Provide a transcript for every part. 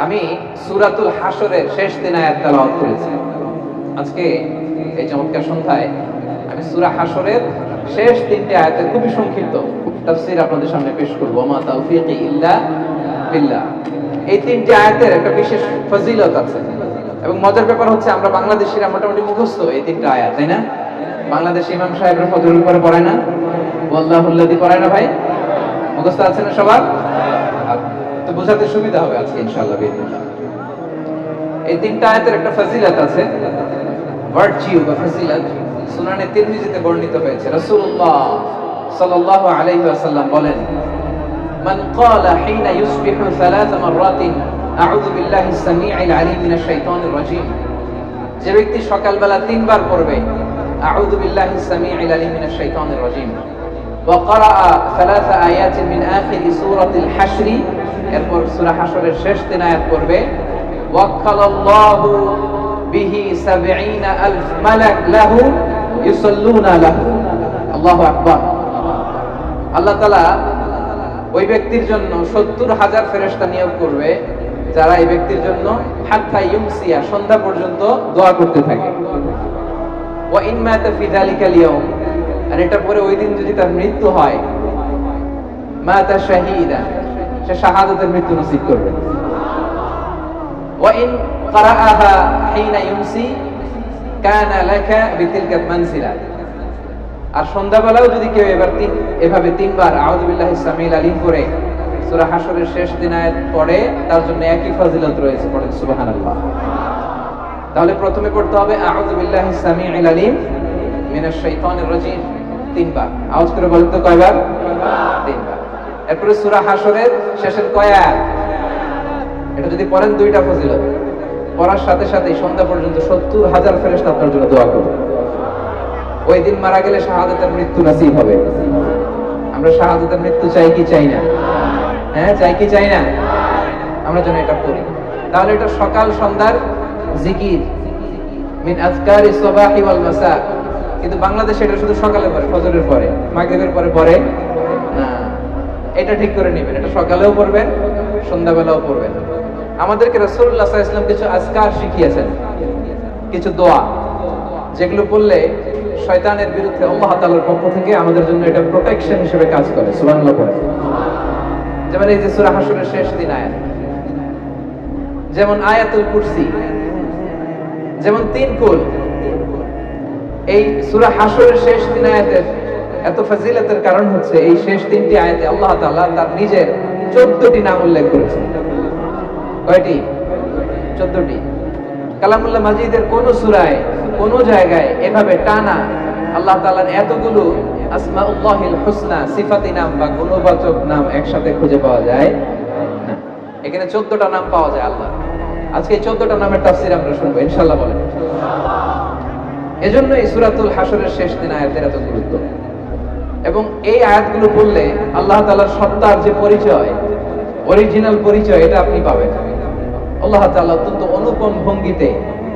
আমি সূরাতুল হাশরের শেষ 3 আয়াত তেলাওয়াত করেছি। আজকে এই চমৎকার সন্ধ্যায় আমি সূরা হাশরের শেষ 3টি আয়াতের খুবই সংক্ষিপ্ত তাফসীর আপনাদের সামনে পেশ করব। মা তাওফীকি ইল্লা বিল্লাহ। এই 3টি আয়াতের একটা বিশেষ ফজিলত আছে এবং মজার ব্যাপার হচ্ছে আমরা বাংলাদেশিরা মোটামুটি মুখস্থ এই 3টা আয়াত, তাই না? বাংলাদেশি ইমাম সাহেবরা ফজরের উপরে পড়ায় না, ওয়াল্লাহুল্লাযী পড়ায় না ভাই? মুখস্থ আছে না সবার? তো বোঝাতে সুবিধা হবে আজকে ইনশাআল্লাহ বিসমিল্লাহ। এই 3টা আয়াতের একটা ফজিলত আছে, ভার্চু বা ফজিলত সুনানে তিরমিজিতে বর্ণিত হয়েছে। রাসূলুল্লাহ সাল্লাল্লাহু আলাইহি ওয়াসাল্লাম বলেন, মান ক্বালা হিনা ইউসবিহু 3 মাররাতিন আউযু বিল্লাহিস সামিউল আলিম মিনাশ শাইতানির রাজীম, যে ব্যক্তি সকালবেলা 3 বার পড়বে আউযু বিল্লাহিস সামিউল আলিম মিনাশ শাইতানির রাজীম ওয়া ক্বারা 3 আয়াতিন মিন আখিরি সূরাতিল হাশর, এরপর সূরা হাশরের শেষ 3 আয়াত পড়বে, ওয়াক্কালাল্লাহু বিহি ৭০,০০০ মালাক লাহু ইউসাল্লুনা লাহু। আল্লাহু আকবার। আল্লাহ তাআলা ওই ব্যক্তির জন্য ৭০,০০০ ফেরেশতা নিয়োগ করবে যারা এই ব্যক্তির জন্য হাত্তা ইউমসিয়া সন্ধ্যা পর্যন্ত দোয়া করতে থাকে। ওয়া ইন মাতা ফি যালিকাল ইয়াউম, আর এটা পরে ওই দিন যদি তার মৃত্যু হয়, মাতা শাহীদা, সে শাহাদাতের মৃত্যু নসিব করবে। ওয়া ইন ক্বারাআহা হিনা ইউমসি কানা লাকা বিতিলকা মানসিলা, আর সন্ধ্যাবেলাও যদি কেউ এভাবে 3 বার আউযু বিল্লাহিস সামিউল আলিম করে সূরা হাশরের শেষ 3 আয়াত পড়ে, তার জন্য একই ফজিলত রয়েছে। পড়েন সুবহানাল্লাহ। তাহলে প্রথমে পড়তে হবে আউযু বিল্লাহিস সামিউল আলিম মিনাশ শাইতানির রাজীম 3 বার। আওয়াজ করে বলেন তো কয়বার? 3 বার। এরপরে সূরা হাশরের শেষের কয় আয়াত? এটা যদি পড়েন 2টা ফজিলত। পড়ার সাথে সাথে সন্ধ্যা পর্যন্ত ৭০,০০০ ফেরেশতা আপনার জন্য দোয়া করবে। ওই দিন মারা গেলে শাহাদাতের মৃত্যু নসিব হবে। আমরা শাহাদাতের মৃত্যু চাই কি চাই না? হ্যাঁ, চাই কি চাই না? আমরা যেন এটা পড়ি। তাহলে এটা সকাল সন্ধ্যার জিকির, মিন আযকারিস সাবাহি ওয়াল মাসা। কিন্তু বাংলাদেশে এটা শুধু সকালে পড়ে, ফজরের পরে, মাগরিবের পরে পড়ে না। এটা ঠিক করে নেবেন, এটা সকালেও পড়বেন, সন্ধ্যাবেলাও পড়বেন। আমাদেরকে রাসূলুল্লাহ সাল্লাল্লাহু আলাইহি ওয়াসাল্লাম কিছু আজকার শিখিয়েছেন, কিছু দোয়া, যেগুলো পড়লে শয়তানের বিরুদ্ধে আল্লাহ তাআলার পক্ষ থেকে আমাদের জন্য এটা প্রোটেকশন হিসেবে কাজ করে। সুবহানাল্লাহ পড়ে। যেমন এই যে সূরা হাশরের শেষ 3 আয়াত, যেমন আয়াতুল কুরসি, যেমন 3 কুল। এই সূরা হাশরের শেষ 3 আয়াতের এত ফজিলতের কারণ হচ্ছে এই শেষ 3টি আয়াতে আল্লাহ তাআলা তার নিজের 14টি নাম উল্লেখ করেছেন। কয়টি? 14টি। কালামুল্লাহ মাজিদের কোন সূরায় কোন জায়গায় এভাবে টানা আল্লাহ তাআলার এতগুলো আসমাউল্লাহিল হুসনা সিফাতি নাম বা গুণবাচক নাম একসাথে খুঁজে পাওয়া যায় না। এখানে 14টা নাম পাওয়া যায় আল্লাহ। আজকে এই 14টা নামের তাফসীর আমরা শুনবো ইনশাআল্লাহ। বলেন। এজন্য এই সূরাতুল হাশরের শেষ 3 আয়াতের এত গুরুত্ব। এবং এই আয়াতগুলো পড়লে আল্লাহ তাআলার সত্তার যে পরিচয়, অরিজিনাল পরিচয়, এটা আপনি পাবেন। আল্লাহ তাআলা অত্যন্ত অনুপম ভঙ্গিতে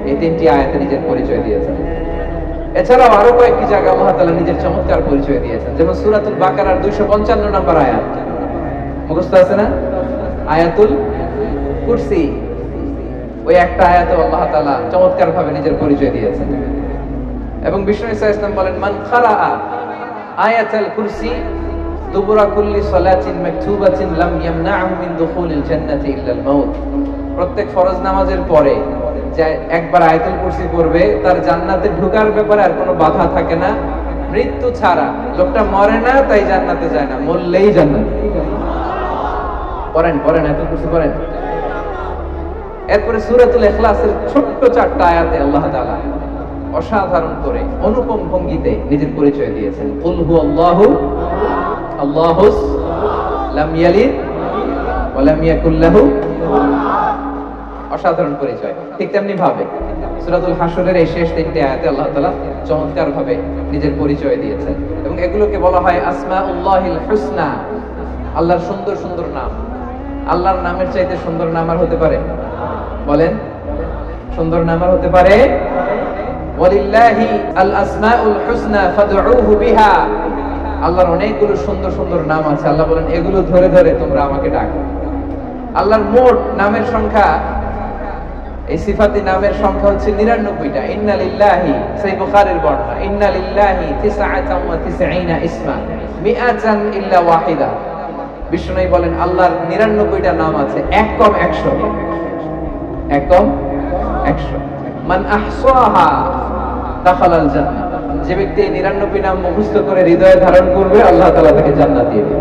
এই 3টি আয়াতে নিজের পরিচয় দিয়েছেন। এছাড়াও আরো কয়েকটি জায়গায় আল্লাহ তাআলা নিজের চমৎকার পরিচয় দিয়েছেন। যেমন সূরাতুল বাকারার 255 নম্বর আয়াত, মুখস্থ আছে না? আয়াতুল কুরসি, ওই একটা আয়াতে আল্লাহ তাআলা চমৎকার ভাবে নিজের পরিচয় দিয়েছেন। এবং বিষ্ণু সাল্লাল্লাহু আলাইহি ওয়াসাল্লাম বলেন, মান ক্বারাআ আয়াতুল কুরসি দুবুরা কুল্লি সালাতিন মাকতুবাতিন লাম ইয়ামনাহু মিন দুখুলিল জান্নাতি ইল্লাল মাউত। প্রত্যেক ফরজ নামাজের পরে যে একবার আয়াতুল কুরসি পড়বে, তার জান্নাতে ঢোকার ব্যাপারে আর কোনো বাধা থাকে না, মৃত্যু ছাড়া। লোকটা মরে না তাই জান্নাতে যায় না, মরলেই জান্নাতে। পড়েন আয়াতুল কুরসি পড়েন। এরপরে সূরাতুল ইখলাসের ছোট্ট 4টা আয়াতে আল্লাহ তাআলা অসাধারণ করে অনুপম ভঙ্গিতে নিজের পরিচয় দিয়েছেন। কুল হুয়াল্লাহু আল্লাহুস লাম ইয়ালিদ ওয়া লাম ইয়াকুল লাহু, অসাধারণ পরিচয়। ঠিক তেমনি ভাবে সূরাতুল হাশরের এই শেষ 3টি আয়াতে আল্লাহ তাআলা চমৎকার ভাবে নিজের পরিচয় দিয়েছেন। এবং এগুলোকে বলা হয় আসমাউল্লাহিল হুসনা, আল্লাহর সুন্দর সুন্দর নাম। আল্লাহর নামের চাইতে সুন্দর নাম আর হতে পারে? বলেন, সুন্দর নাম আর হতে পারে? ওয়ালিল্লাহি আল আসমাউল হুসনা ফাদউহু বিহা। আল্লাহর অনেকগুলো সুন্দর সুন্দর নাম আছে। আল্লাহ বলেন, এগুলো ধরে ধরে তোমরা আমাকে ডাকো। আল্লাহর মোট নামের সংখ্যা, এই সিফাতি নামের সংখ্যা হচ্ছে 99টা। ইন্না লিল্লাহি, সহিহ বুখারীর বর্ণনা, ইন্না লিল্লাহি 99 ইসমা মিআতান ইল্লা ওয়াহিদা। বিষ্ণু বলেন আল্লাহর 99টা নাম আছে, এক কম 100, এক কম 100। মান আহসাহা দাখালাল জান্নাহ। যে ব্যক্তি 99 নাম মুখস্থ করে হৃদয়ে ধারণ করবে, আল্লাহ তাআলা তাকে জান্নাত দিবে।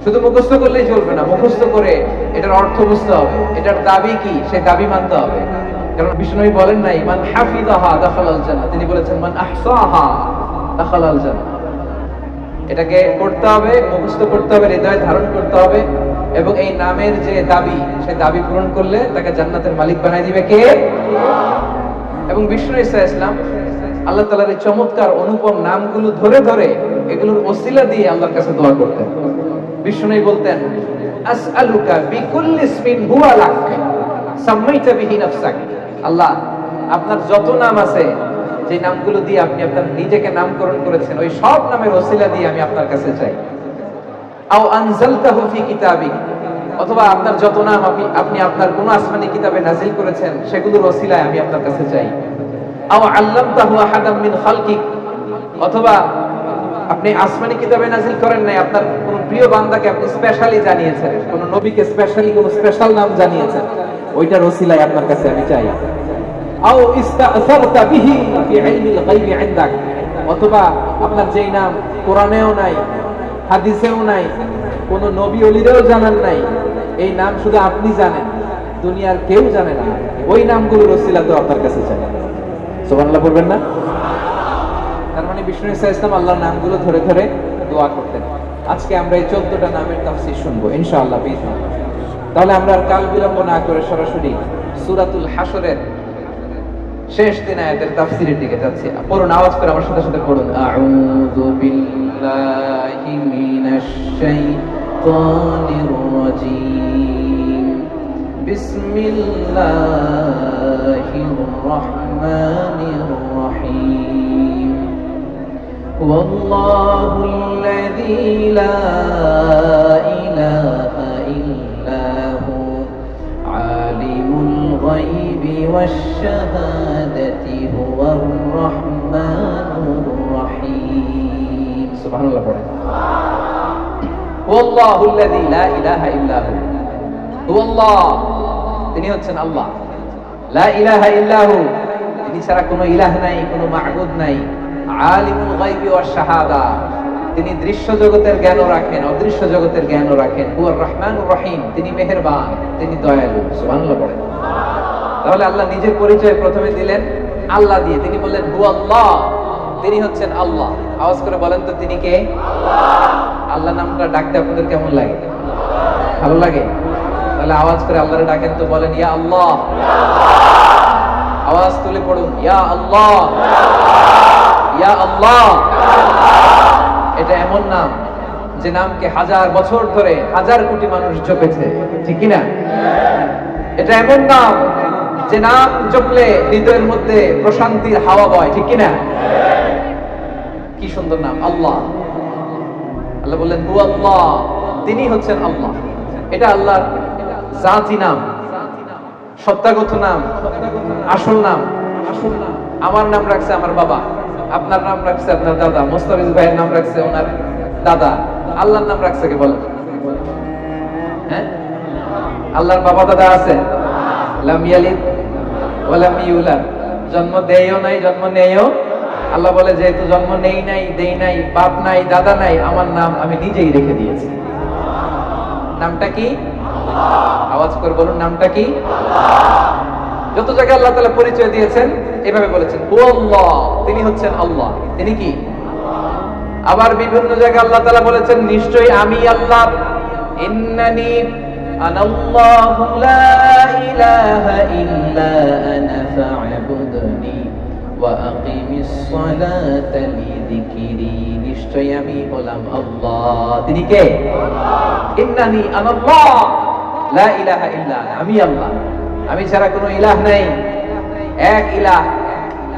শুধু মুখস্থ করলেই চলবে না, মুখস্থ করে এটার অর্থ বুঝতে হবে, এটার দাবি কি সেই দাবি মানতে হবে। কারণ বিষ্ণু বলেন নাই মান হাফিযাহা দাখালাল জান্নাহ, তিনি বলেছেন মান আহসাহা দাখালাল জান্নাহ। এটাকে করতে হবে, মুখস্থ করতে হবে, হৃদয়ে ধারণ করতে হবে, এবং এই নামের যে দাবি, সেই দাবি পূরণ করলে তাকে জান্নাতের মালিক বানাই দিবে কে? এবং বিষ্ণু ঈসা ইসলাম আল্লাহ তাআলার এই চমৎকার অনুপম নামগুলো ধরে ধরে এগুলোর ওসিলা দিয়ে আল্লাহর কাছে দোয়া করতেন। বিষ্ণু বলতেন আসআলুকা বিকুল্লি ইসমিন হুয়া লাক সাম্মাইতা বিহি নাফসাক। আল্লাহ, আপনার যত নাম আছে, যে নামগুলো দিয়ে আপনি আপনার নিজেকে নামকরণ করেছেন, ওই সব নামের ওসিলা দিয়ে আমি আপনার কাছে চাই। আও আনজালতাহু ফি কিতাবিক, অথবা আপনার যত নাম আপনি আপনার কোন আসমানি কিতাবে নাজিল করেছেন, সেগুলোর ওসিলায় আমি আপনার কাছে চাই। আও আল্লামতাহু আহাদাম মিন খালকিক, অথবা আপনি আসমানি কিতাবে নাজিল করেন নাই, আপনার কোন প্রিয় বান্দাকে আপনি স্পেশালি জানিয়েছেন, কোন নবীকে স্পেশালি কোন স্পেশাল নাম জানিয়েছেন, ওইটার ওসিলায় আপনার কাছে আমি চাই। আও ইস্তাআসারতা বিহি ফি ইলমিল গায়বি ইনদাক, অথবা আপনার যেই নাম কোরআনেও নাই, হাদিসেও নাই, কোন নবী ওলিরাও জানেন নাই, এই নাম শুধু আপনি জানেন, দুনিয়ার কেউ জানে না, ওই নামগুলোর ওসিলা তো আপনার কাছে চাই। সুবহানাল্লাহ বলবেন না? তার মানে বিষ্ণু ঈসা ইসলাম আল্লাহর নামগুলো ধরে ধরে দোয়া করতেন। আজকে আমরা এই 14টা নামের তাফসীর শুনবো ইনশাআল্লাহ বিইজনিল্লাহ। তাহলে আমরা আর কাল বিলম্ব না করে সরাসরি সূরাতুল হাশরের শেষ 3 আয়াতের তাফসীরের দিকে যাচ্ছি। পড়ুন, আওয়াজ করে আমার সাথে সাথে পড়ুন। আউযু বিল্লাহি মিনাশ শাইতানির রাজীম। বিসমিল্লাহির রাহমানির রাহিম। ওয়াল্লাহুল্লাযী লা ইলাহা ইল্লা হু আলিমুল গায়বি ওয়াশ-শাহাদাতি হুয়ার রাহমানুর রাহিম। সুবহানাল্লাহ পড়েন। ওয়াল্লাহুল্লাযী লা ইলাহা ইল্লা হু, হুয়াল্লাহ, তিনি হচ্ছেন আল্লাহ। লা ইলাহা ইল্লা হু, তিনি ছাড়া কোনো ইলাহ নাই, কোনো মা'বুদ নাই। আলিমুল গায়বি ওয়াশ-শাহাদা, তিনি দৃশ্য জগতের জ্ঞানও রাখেন, অদৃশ্য জগতের জ্ঞানও রাখেন। হুয়ার রাহমানুর রহিম, তিনি মেহেরবান, তিনি দয়ালু। সুবহানাল্লাহ পড়েন। তাহলে আল্লাহ নিজের পরিচয় প্রথমে দিলেন আল্লাহ দিয়ে, তিনি বললেন হুয়াল্লাহ, তিনি হচ্ছেন আল্লাহ। আওয়াজ করে বলেন তো তিনি কে? আল্লাহ। আল্লাহ নামটা ডাকতে আপনাদের কেমন লাগে? ভালো লাগে? তাহলে আওয়াজ করে আল্লাহরে ডাকেন তো, বলেন ইয়া আল্লাহ। আওয়াজ তুলে পড়ুন ইয়া আল্লাহ, ইয়া আল্লাহ। এটা এমন নাম যে নামকে 1000 বছর ধরে 1000 কোটি মানুষ জপেছে, ঠিক কি না? এটা এমন নাম যে নাম জপলে হৃদয়ের মধ্যে প্রশান্তির হাওয়া বয়, ঠিক কি না? কি সুন্দর নাম আল্লাহ। আল্লাহ বললেন হু আল্লাহ, তিনি হচ্ছেন আল্লাহ। এটা আল্লাহর জাতি নাম, সত্তাগত নাম, আসল নাম। আমার নাম রাখছে আমার বাবা, আপনার নাম রাখছে আপনার দাদা, মোস্তাফিজ ভাইয়ের নাম রাখছে ওনার দাদা। আল্লাহর নাম রাখছে কে বলেন? হ্যাঁ, আল্লাহর বাবা দাদা আছে? লাম ইয়ালিদ ওয়া লাম ইউলাদ, জন্ম দেয়ও নাই, জন্ম নেয়ও। আল্লাহ বলে যেহেতু জন্ম নেই নাই, দেই নাই, বাপ নাই, দাদা নাই, আমার নাম আমি নিজেই রেখে দিয়েছি। নামটা কি? আওয়াজ করে বলুন নামটা কি? যত জায়গায় আল্লাহ তাআলা পরিচয় দিয়েছেন এভাবে বলেছেন হু আল্লাহ, তিনি হচ্ছেন আল্লাহ। তিনি কি? আবার বিভিন্ন জায়গায় আল্লাহ তাআলা বলেছেন নিশ্চয়ই আমি আল্লাহ। ইন্নানি আনাল্লাহু লা ইলাহা ইল্লা আনা ফা'বুদনি ওয়া আকিমিস সালাতা লিযিকরি। নিশ্চয়ই আমি হলাম আল্লাহ। তিনি কে? ইন্নানি আনাল্লাহ লা ইলাহা ইল্লা আনা, আমি আল্লাহ, আমি ছাড়া কোনো ইলাহ নাই। এক ইলাহ,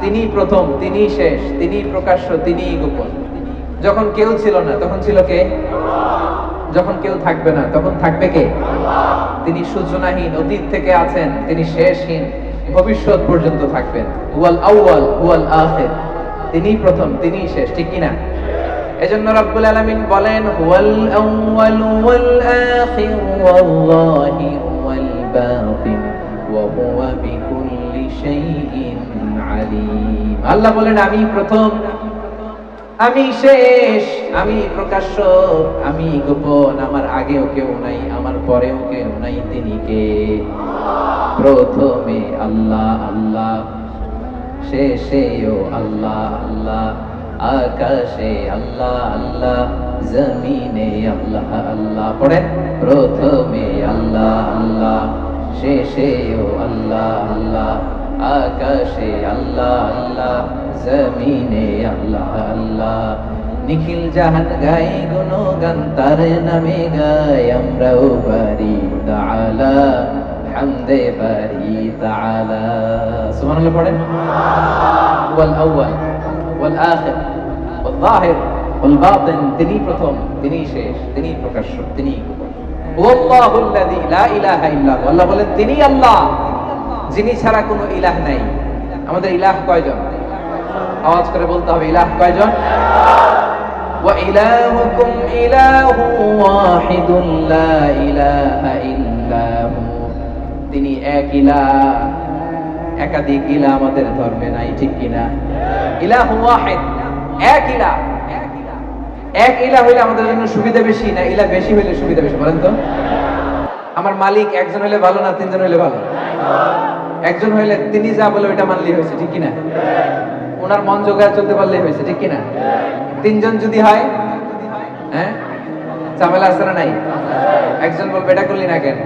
তিনি প্রথম, তিনি শেষ, তিনি প্রকাশ্য, তিনি গোপন। যখন কেউ ছিল না তখন ছিল কে? যখন কেউ থাকবে না তখন থাকবে কে? তিনি সূচনাহীন, অতীত থেকে আছেন, তিনি শেষহীন, ভবিষ্যৎ পর্যন্ত থাকবেন। হুয়াল আউয়াল হুয়াল আখির, তিনিই প্রথম, তিনিই শেষ, ঠিক কিনা? এজন্য রব্বুল আলামিন বলেন হুয়াল আউয়াল ওয়াল আখির ওয়াল যাহির ওয়াল বাতিন ওয়া হুয়া বিকুল্লি শাইইন আলীম। আল্লাহ বলেন আমি প্রথম, আমি শেষ, আমি প্রকাশ্য, আমি গোপন, আমার আগেও কেউ নাই, আমার পরেও কেউ নাই। তিনি কে? প্রথমে আল্লাহ আল্লাহ, শেষেও আল্লাহ আল্লাহ, আকাশে আল্লাহ আল্লাহ, জমিনে আল্লাহ আল্লাহ। পড়েন, প্রথমে আল্লাহ আল্লাহ, শেষেও আল্লাহ আল্লাহ, আকাশে আল্লাহ আল্লাহ, জমিনে আল্লাহ আল্লাহ। নিখিল জাহান গাই গুণগান, তার নামে গাই আমরাও বারি তাআলা, হামদে বারি তাআলা। সুবহানাল্লাহ পড়েন। ওয়াল আউয়াল ওয়াল আখির ওয়াল যাহির ওয়াল বাতিন, তিনি প্রথম, তিনি শেষ, তিনি প্রকাশ্য, তিনি গোপন। ওয়াল্লাহুল্লাযী লা ইলাহা ইল্লা হু, আল্লাহ বলেন তিনি আল্লাহ, যিনি ছাড়া কোনো ইলাহ নাই। আমাদের ইলাহ কয়জন? আওয়াজ করে বলতে হবে, ইলাহ কয়জন? ওয়া ইলাহুকুম ইলাহু ওয়াহিদুন লা ইলাহা ইল্লা হু, তিনি এক ইলাহ, একাধিক ইলাহ আমাদের ধর্মে নাই, ঠিক কিনা? ইলাহু ওয়াহিদ, এক ইলাহ। এক ইলাহ হইলে আমাদের জন্য সুবিধা বেশি না ইলাহ বেশি হইলে সুবিধা বেশি? বলেন তো। আমার মালিক একজন হইলে ভালো না তিনজন হইলে ভালো? একজন হইলে তিনি যা বলে ওইটা মানলেই হয়েছে, ঠিক কিনা? ওনার মন জোগায় চলতে পারলেই হয়েছে, ঠিক কিনা? তিনজন যদি হয়, হ্যাঁ, ঝামেলা আছে না নাই? একজন বলবে এটা করলি না কেন,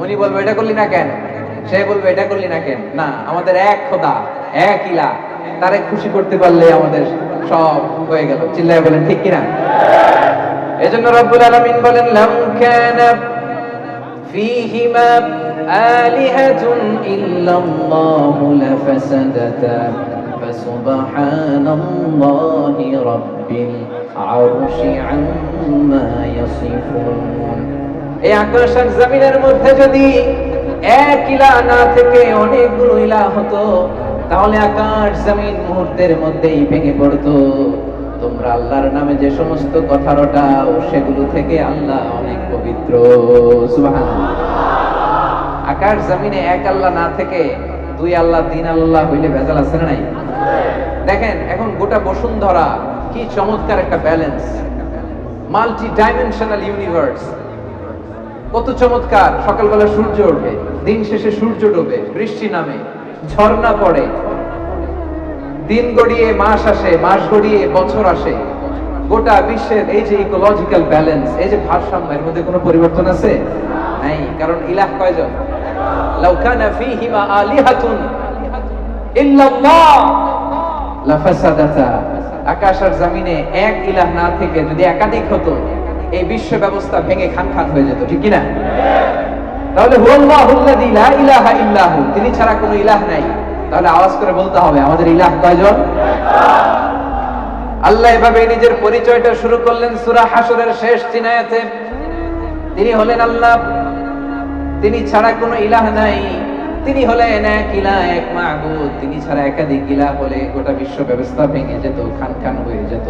উনি বলবে এটা করলি না কেন, সে বলবে এটা করলি না কেন। না, আমাদের এক খোদা, এক ইলাহ, তারে খুশি করতে পারলে আমাদের সব হয়ে গেল। চিল্লায় বলেন ঠিক কিনা? এজন্য রব্বুল আলামিন বলেন লাম কানা ফীহিমা আলিহাতুন ইল্লাল্লাহু লাফাসাদাতা ফাসুবহানাল্লাহি রাব্বিল আরশি আম্মা ইয়াসিফুন। এই আকাশ আর জমিনের মধ্যে যদি এক ইলাহ না থেকে অনেকগুলো ইলাহ হতো, তাহলে আকাশ জমিন মুহূর্তের মধ্যেই ভেঙে পড়তো। তোমরা আল্লাহর নামে যে সমস্ত কথা রটাও, সেগুলো থেকে আল্লাহ অনেক পবিত্র। সুবহানাল্লাহ। আকাশ জমিনে এক আল্লাহ না থেকে দুই আল্লাহ, তিন আল্লাহ হইলে ভেজাল আছে না নাই? দেখেন এখন গোটা বসুন্ধরা কি চমৎকার একটা ব্যালেন্স, মাল্টি ডাইমেনশনাল ইউনিভার্স, কত চমৎকার। সকালবেলা সূর্য ওঠে, দিন শেষে সূর্য ডোবে, বৃষ্টি নামে, ঝর্ণা পড়ে, দিন গড়িয়ে মাস আসে, মাস গড়িয়ে বছর আসে। গোটা বিশ্বের এই যে ইকোলজিক্যাল ব্যালেন্স, এই যে ভারসাম্য, এর মধ্যে কোনো পরিবর্তন আছে? নাই। কারণ ইলাহ কয়জন? লাউ কানা ফীহিমা আলিহাতুন ইল্লাল্লাহ লাফাসাদাতা। আকাশ আর জমিনে এক ইলাহ না থেকে যদি একাধিক হতো, এই বিশ্ব ব্যবস্থা ভেঙে খান খান হয়ে যেত, ঠিক কিনা? তাহলে হুয়াল্লাহুল্লাযী লা ইলাহা ইল্লা হু, তিনি ছাড়া কোনো ইলাহ নাই। তাহলে আওয়াজ করে বলতে হবে আমাদের ইলাহ কয়জন? আল্লাহ এভাবে নিজের পরিচয়টা শুরু করলেন সূরা হাশরের শেষ 3 আয়াতে। তিনি হলেন আল্লাহ, তিনি ছাড়া কোনো ইলাহ নাই, তিনি হলেন এক ইলাহ, এক মাবুদ। তিনি ছাড়া একাধিক ইলাহ হলে গোটা বিশ্ব ব্যবস্থা ভেঙে যেত, খান খান হয়ে যেত।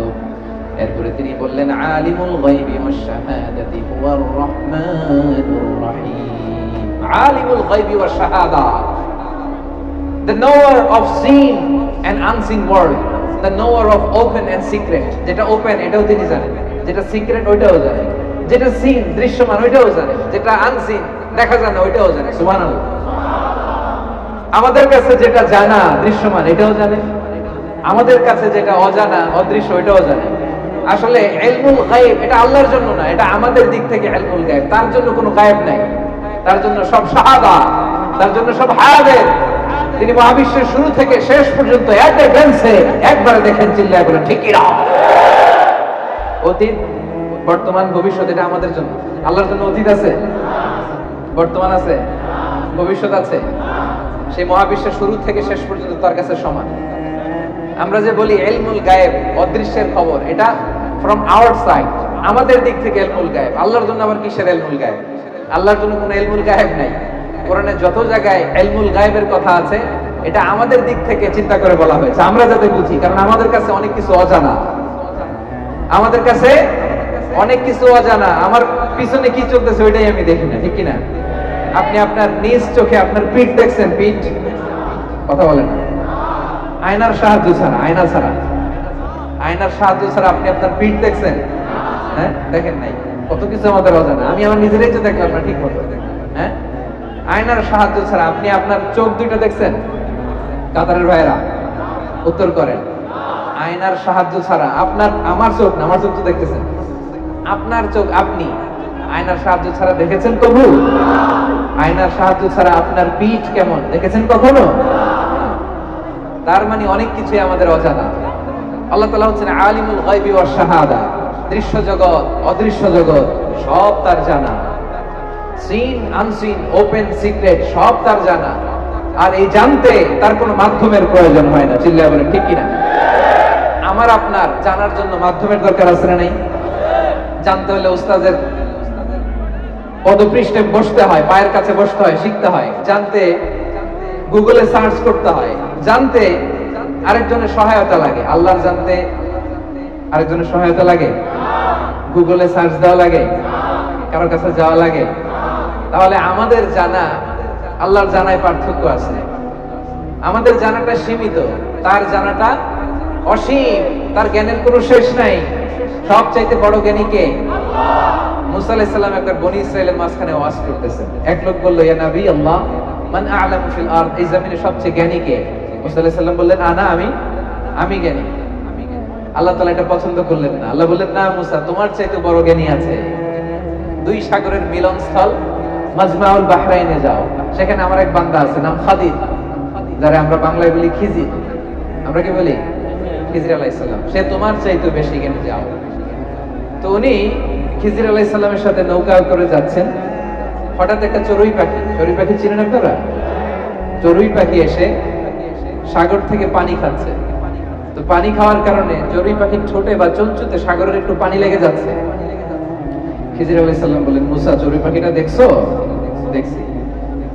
এরপরে তিনি বললেন আলিমুল গায়বি ওয়াশ শাহাদাতি হুয়ার রহমানুর রহিম। আলিমুল গায়বি ওয়াশ শাহাদা, the knower of seen and unseen world, the knower of open and secret। যেটা ওপেন এটাও তিনি জানেন, যেটা সিক্রেট ওইটাও জানেন, যেটা সিন দৃশ্যমান ওইটাও জানেন, যেটা আনসিন দেখা যায় না ওইটাও জানেন। সুবহানাল্লাহ। আমাদের কাছে যেটা জানা দৃশ্যমান এটাও জানেন, আমাদের কাছে যেটা অজানা অদৃশ্য ওইটাও জানেন। আসলে ইলমুল গায়ব এটা আল্লাহর জন্য না, এটা আমাদের দিক থেকে ইলমুল গায়ব। তার জন্য কোনো গায়ব নাই, তার জন্য সব শাহাদা, তার জন্য সব হায়াতের। তিনি মহাবিশ্বের শুরু থেকে শেষ পর্যন্ত এক গ্লেন্সে একবারে দেখেন। চিল্লায় বলেন ঠিক কি না? অতীত, বর্তমান, ভবিষ্যৎ এটা আমাদের জন্য। আল্লাহর জন্য অতীত আছে, বর্তমান আছে, ভবিষ্যৎ আছে। সেই মহাবিশ্বের শুরু থেকে শেষ পর্যন্ত তার কাছে সমান। আমরা যে বলি ইলমুল গায়েব, অদৃশ্যের খবর, এটা ফ্রম আওয়ার সাইড, আমাদের দিক থেকে ইলমুল গায়েব, আল্লাহর জন্য আবার কিসের ইলমুল গায়েব? আল্লাহর জন্য কোনো ইলমুল গায়েব নাই। কোরআনে যত জায়গায় ইলমুল গায়েবের কথা আছে, এটা আমাদের দিক থেকে চিন্তা করে বলা হয়েছে, আমরা যাতে বুঝি। কারণ আমাদের কাছে অনেক কিছু অজানা, আমাদের কাছে অনেক কিছু অজানা। আমার পিছনে কি চলতেছে ওইটাই আমি দেখি না, ঠিক কিনা? আপনি আপনার নিজ চোখে আপনার পিঠ দেখছেন? পিঠ, কথা বলেন না। আয়নার সাহায্য ছাড়া, আয়নার সাহায্য ছাড়া আপনি আপনার পিঠ দেখছেন? হ্যাঁ, দেখেন নাই। কত কিছু আমাদের অজানা, আমি আমার নিজেরাই তো দেখলাম না ঠিক মতো। হ্যাঁ, আয়নার সাহায্য ছাড়া আপনি আপনার চোখ দুইটা দেখছেন? কাতারের ভাইরা উত্তর করেন। আয়নার সাহায্য ছাড়া আপনার, আমার চোখ না, আমার চোখ তো দেখতেছেন, আপনার চোখ আপনি আয়নার সাহায্য ছাড়া দেখেছেন কবু? আয়নার সাহায্য ছাড়া আপনার পিঠ কেমন দেখেছেন কখনো? তার মানে অনেক কিছুই আমাদের অজানা। আল্লাহ তাআলা হচ্ছেন আলিমুল গায়বি ওয়াশ শাহাদা, দৃশ্য জগৎ অদৃশ্য জগৎ সব তার জানা, সিন আনসিন ওপেন সিক্রেট সব তার জানা। আর এই জানতে তার কোনো মাধ্যমের প্রয়োজন হয় না, চিল্লায় বলেন ঠিক কিনা? আমার আপনার জানার জন্য মাধ্যমের দরকার আছে না নাই? জানতে হলে উস্তাদের পদপৃষ্ঠে বসতে হয়, পায়ের কাছে বসতে হয়, শিখতে হয়। জানতে গুগলে সার্চ করতে হয়। জানতে আরেকজনের সহায়তা লাগে। আল্লাহর জানতে আরেকজনের সহায়তা লাগে? গুগলে সার্চ দেওয়া লাগে? কারোর কাছে যাওয়া লাগে? তাহলে আমাদের জানা আল্লাহর জানায় পার্থক্য আছে। আমাদের জানাটা সীমিত, তার জানাটা অসীম, তার জ্ঞানের কোনো শেষ নাই। সবচাইতে বড় জ্ঞানী কে? মুসা আলাইহিস সালাম একবার বনি ইসরাইলের মাঝখানে ওয়াজ করতেছেন। এক লোক বলল, ইয়া নবী আল্লাহ, মান আ'লামু ফিল আরদ, এই জমিনে সবচেয়ে জ্ঞানী কে? মুসা আলাইহিস সালাম বললেন, আনা, আমি জ্ঞানী। আল্লাহ তাআলা এটা পছন্দ করলেন না। আল্লাহ বললেন, না মুসা, তোমার চাইতে বড় জ্ঞানী আছে। দুই সাগরের মিলনস্থল মাজমাউল বাহরাইনে যাও, সেখানে আমার এক বান্দা আছে, নাম খাদির, যারা আমরা বাংলায় বলি খিজির। আমরা কি বলি? খিজির আলাইহিস সালাম। সে তোমার চাইতে বেশি জ্ঞানী, যাও। তো উনি খিজির আলাইহিস সালামের সাথে নৌকা করে যাচ্ছেন। হঠাৎ একটা চড়ুই পাখি চিনেন আপনারা? চড়ুই পাখি এসে সাগর থেকে পানি খাচ্ছে। তো পানি খাওয়ার কারণে চড়ুই পাখির ঠোঁটে বা চঞ্চুতে সাগরের একটু পানি লেগে যাচ্ছে। খিজির আলাইহিস সালাম বলেন, মুসা, চড়ুই পাখিটা দেখছো? দেখছি।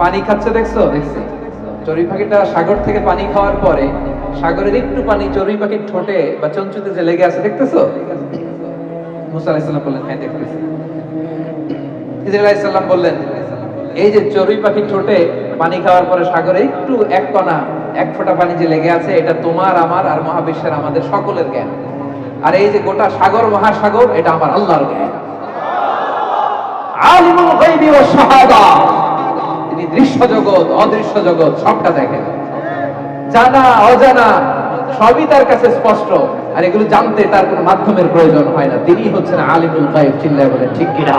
পানি খাচ্ছে দেখছো? দেখছি। চড়ুই পাখিটা সাগর থেকে পানি খাওয়ার পরে সাগরের একটু পানি চড়ুই পাখির ঠোঁটে বা চঞ্চুতে যে লেগে আছে দেখতেছো? মুসা আলাইহিস সালাম বললেন, হ্যাঁ দেখতেছি। খিজির আলাইহিস সালাম বললেন, এই যে চড়ুই পাখির ঠোঁটে পানি খাওয়ার পরে সাগরে একটু এক কণা, এক ফোঁটা পানি যে লেগে আছে, এটা তোমার, আমার আর মহাবিশ্বের আমাদের সকলের জ্ঞান। আর এই যে গোটা সাগর মহাসাগর, এটা আমার আল্লাহর জ্ঞান। আলিমুল গায়বি ওয়াশ শাহাদা, তিনি দৃশ্য জগৎ অদৃশ্য জগৎ সবটা দেখেন। জানা অজানা সবই তার কাছে স্পষ্ট। আর এগুলো জানতে তার কোনো মাধ্যমের প্রয়োজন হয় না। তিনি হচ্ছেন আলিমুল গায়ব, চিল্লায় বলেন ঠিক কিনা?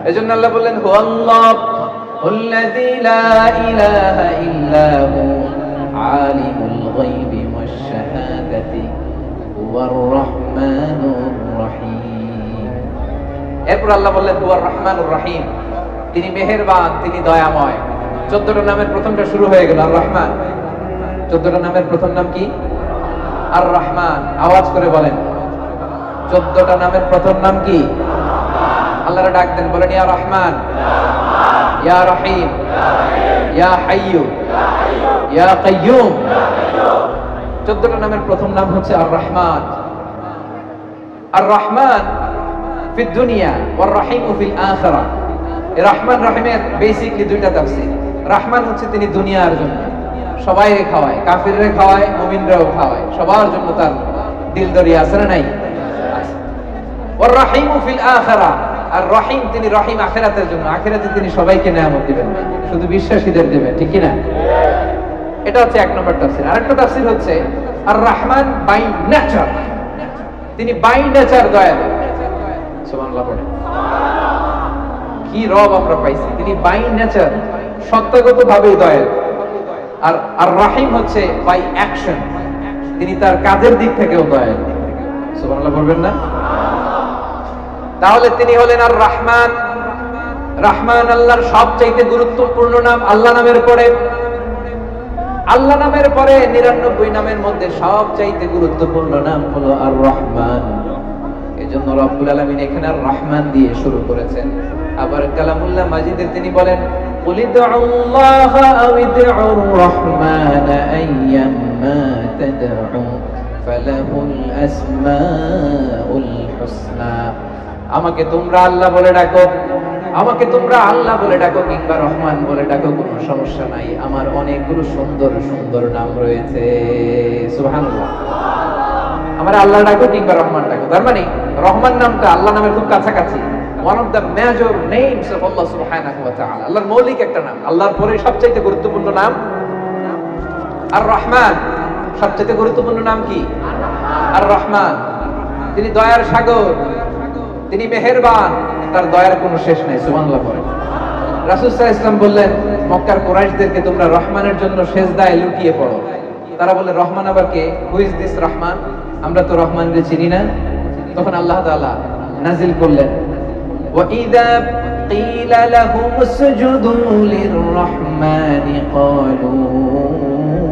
এজন্য আল্লাহ বললেন, হুয়াল্লাযী লা ইলাহা ইল্লা হু আলিমুল গায়বি ওয়াশ শাহাদাতি হুয়ার রাহমানুর রহিম। এরপর আল্লাহ বললেন, হুয়ার রাহমানুর রহিম, তিনি মেহেরবান, তিনি দয়াময়। 14টা নামের প্রথমটা শুরু হয়ে গেল আর রহমান। 14টা নামের প্রথম নাম কি? আর রহমান। আওয়াজ করে বলেন, 14টা নামের প্রথম নাম কি? আল্লাহর ডাক দেন, বলেন, ইয়া রহমান, ইয়া রহিম, ইয়া হাইয়্যু, ইয়া কাইয়্যুম। 14টা নামের প্রথম নাম হচ্ছে আর রহমান। আর রহমান ফিদ দুনিয়া ওয়ার রহিমু ফিল আখিরাহ। রহমান রহিমের বেসিকলি দুইটা তাফসীর। রহমান হচ্ছে তিনি দুনিয়ার জন্য, সবাইকে খাওয়ায়, কাফিররে খাওয়ায়, মুমিনরাও খাওয়ায়, সবার জন্য তার দিল দরিয়া আছে না নাই? ওয়ার রহিমু ফিল আখিরাহ, আর রহিম তিনি রহিম আখিরাতের জন্য। আখিরাতে তিনি সবাইকে নিয়ামত দিবেন, শুধু বিশ্বাসীদের দিবেন, ঠিক কি না? এটা হচ্ছে এক নম্বর তাফসীর। আরেকটা তাফসীর হচ্ছে আর রহমান বাই নেচার, তিনি বাই নেচার দয়ালু। সুবহানাল্লাহ পড়ে। কি রব আমরা পাইছি, তিনি বাই নেচার সত্তাগত ভাবে দয়ালু। আর আর রহিম হচ্ছে বাই অ্যাকশন, তিনি তার কাজের দিক থেকেও দয়ালু। সুবহানাল্লাহ বলবেন না? তাহলে তিনি হলেন আর রহমান। রহমান আল্লাহর সবচাইতে গুরুত্বপূর্ণ নাম। আল্লাহ নামের পরে, আল্লাহ নামের পরে 99 নামের মধ্যে সবচাইতে গুরুত্বপূর্ণ নাম হলো আর রহমান। এজন্য রব্বুল আলামিন এখানে আর রহমান দিয়ে শুরু করেছেন। আবার কালামুল্লাহ মাজিদে তিনি বলেন কুল ইদউল্লাহ আও ইদউর রহমান আইয়াম্মা তাদউ ফালাহুল আসমাউল হুসনা। আমাকে তোমরা আল্লাহ বলে ডাকো, আমাকে তোমরা আল্লাহ বলে ডাকো কিংবা রহমান বলে ডাকো, কোনো সমস্যা নাই, আমার অনেকগুলো সুন্দর সুন্দর নাম রয়েছে। সুবহানাল্লাহ। আমার আল্লাহ ডাকো কিংবা রহমান ডাকো, তার মানে রহমান নামটা আল্লাহ নামের খুব কাছাকাছি। One of the major names of Allah সুবহানাহু ওয়া তাআলা, আল্লাহর মৌলিক একটা নাম। আল্লাহর পরে সবচেয়ে গুরুত্বপূর্ণ নাম আর রহমান। সবচেয়ে গুরুত্বপূর্ণ নাম কি? আর রহমান। তিনি দয়ার সাগর, তিনি মেহেরবান, তার দয়ার কোনো শেষ নাই। সুবহানাল্লাহ পড়েন। রাসূল সাল্লাল্লাহু আলাইহি ওয়াসাল্লাম বললেন মক্কার কুরাইশদেরকে তোমরা রহমানের জন্য সিজদায় লুটিয়ে পড়ো। তারা বলে রহমান আবার কে? Who is this Rahman? আমরা তো রহমানকে চিনি না। তখন আল্লাহ তাআলা নাজিল করলেন ওয়া ইযা ক্বিলা লাহুম উসজুদু লির-রহমানি ক্বালু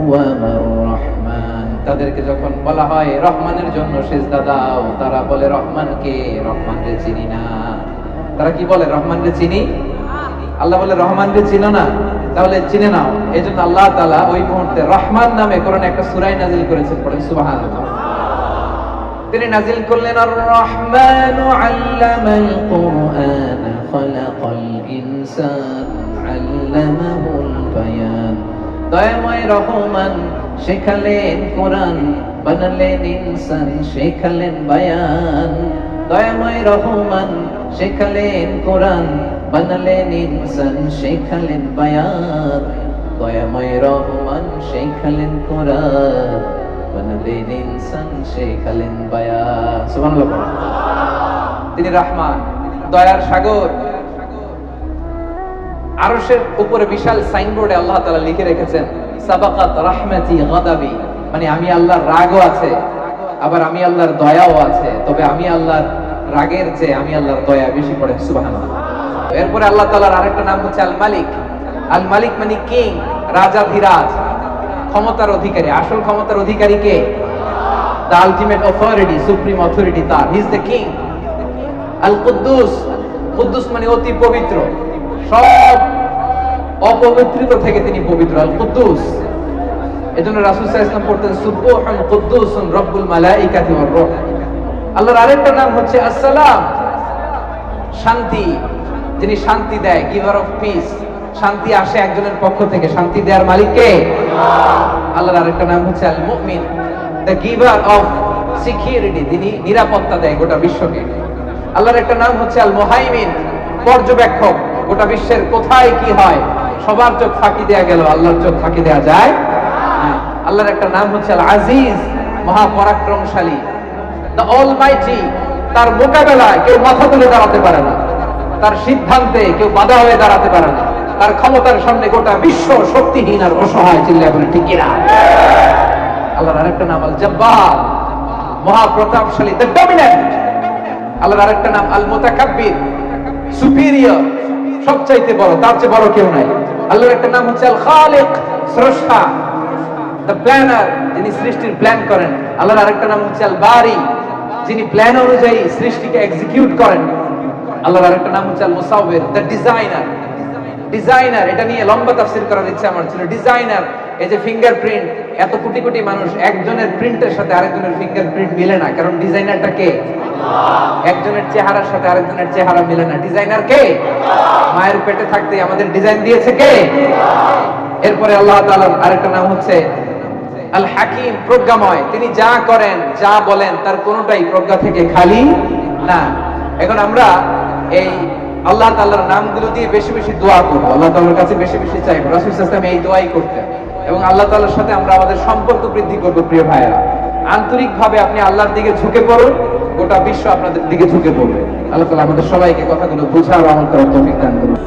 ওয়া মার রহমান। তাদেরকে যখন বলা হয় রহমানের জন্য সিজদা দাও, তারা বলে রহমানকে? রহমানকে চিনি না। তারা কি বলে? রহমানকে চিনি। আল্লাহ বলে রহমানকে চিনো না, তাহলে চিনে নাও। এজন্য আল্লাহ তাআলা ওই মুহূর্তে রহমান নামে কোরআনে একটা সূরা নাযিল করেছেন। পড়েন সুবহানাল্লাহ। তিনি নাযিল করলেন আর রহমানু আল্লামাল কুরআন খালাকাল ইনসান আল্লামাহুল বায়ান। দয়াময় রহমান শেখালেন কোরআন, বানালেন ইনসান, শেখালেন বায়ান। দয়াময় রহমান শেখালেন কোরআন, বানালেন ইনসান, শেখালেন বায়ান। দয়াময় রহমান শেখালেন কোরআন, বানালেন ইনসান, শেখালেন বায়ান। সুবহানাল্লাহ। তিনি রহমান, দয়ার সাগর। আরশের উপরে বিশাল সাইনবোর্ডে আল্লাহ তাআলা লিখে রেখেছেন সাবাকাত রাহমাতি গাদাবি, মানে আমি আল্লাহর রাগও আছে, আবার আমি আল্লাহর দয়াও আছে। তবে আমি আল্লাহর রাগের চেয়ে আমি আল্লাহর দয়া বেশি। পড়েন সুবহানাল্লাহ। এরপরে আল্লাহ তাআলার আরেকটা নাম হচ্ছে আল মালিক। আল মালিক মানে কিং, রাজাধিরাজ, ক্ষমতার অধিকারী। আসল ক্ষমতার অধিকারী কে? The ultimate authority, supreme authority তার। He is the king. আল কুদ্দুস, কুদ্দুস মানে অতি পবিত্র, সব অপবিত্রতা থেকে তিনি পবিত্র। আল কুদ্দুস। এজন্য রাসূল সাল্লাল্লাহু আলাইহি ওয়াসাল্লাম পড়তেন সুবহান কুদ্দুসুন রব্বুল মালাইকাতি ওয়ার রূহ। আল্লাহর আরেকটা নাম হচ্ছে আসসালাম, শান্তি, যিনি শান্তি দেয়, গিভার অফ পিস। শান্তি আসে একজনের পক্ষ থেকে, শান্তি দেওয়ার মালিক কে? আল্লাহর আরেকটা নাম হচ্ছে আল মুমিন, দ্য গিভার অফ সিকিউরিটি, যিনি নিরাপত্তা দেয় গোটা বিশ্বকে। আল্লাহর একটা নাম হচ্ছে আল মুহাইমিন, পর্যবেক্ষক। গোটা বিশ্বের কোথায় কি হয় সবার চোখ ফাঁকি দেয়া গেল, আল্লাহর চোখ ফাঁকি দেয়া যায় না। আল্লাহর একটা নাম হচ্ছে আল আজিজ, মহাপরাক্রমশালী, দ্য অলমাইটি। তার মোকাবেলায় কেউ মাথা তুলে দাঁড়াতে পারে না, তার সিদ্ধান্তে কেউ বাধা হয়ে দাঁড়াতে পারে না, তার ক্ষমতার সামনে গোটা বিশ্ব শক্তিহীন আর অসহায়। চিল্লায় বলে ঠিক কিনা? আল্লাহর আরেকটা নাম আল জব্বার, মহাপ্রতাপশালী, দ্য ডমিনেন্ট। আল্লাহর আরেকটা নাম আল মুতাকাব্বির, সুপিরিয়র, সবচাইতে বড়, তার চেয়ে বড় কেউ নাই। আল্লাহর একটা নাম হচ্ছে আল খালিক, স্রষ্টা, দ্য প্ল্যানার, যিনি সৃষ্টির প্ল্যান করেন। আল্লাহর আরেকটা নাম হচ্ছে আল বারি, যিনি প্ল্যান অনুযায়ী সৃষ্টিকে এক্সিকিউট করেন। আল্লাহর আরেকটা নাম হচ্ছে আল মুসাউবির, দ্য ডিজাইনার। ডিজাইনার, এটা নিয়ে লম্বা তাফসীর করার ইচ্ছা আমার ছিল। ডিজাইনার, এই যে ফিঙ্গারপ্রিন্ট, এত কোটি কোটি মানুষ, একজনের প্রিন্টের সাথে আরেকজনের ফিঙ্গারপ্রিন্ট মিলে না, কারণ ডিজাইনারটা কে? একজনের চেহারার সাথে আরেকজনের চেহারা মিলে না। ডিজাইনার কে? মায়ের পেটে থাকতে আমাদের ডিজাইন দিয়েছে কে? এরপরে আল্লাহ তাআলার আরেকটা নাম হচ্ছে আল হাকিম, প্রজ্ঞাময়। তিনি যা করেন, যা বলেন, তার কোনোটাই প্রজ্ঞা থেকে খালি না। এখন আমরা এই আল্লাহ তাআলার নামগুলো দিয়ে বেশি বেশি দোয়া করবো, আল্লাহ তাআলার কাছে বেশি বেশি চাইবো। রাসূল সাল্লাল্লাহু আলাইহি ওয়াসাল্লাম এই দোয়াই করতেন, এবং আল্লাহ তাআলার সাথে আমরা আমাদের সম্পর্ক বৃদ্ধি করব। প্রিয় ভাইরা, আন্তরিকভাবে আপনি আল্লাহর দিকে ঝুঁকে পড়ুন, গোটা বিশ্ব আপনাদের দিকে ঝুঁকে পড়বে। আল্লাহ তাআলা আমাদের সবাইকে কথাগুলো বোঝার ও আমল করার তৌফিক দান করুন।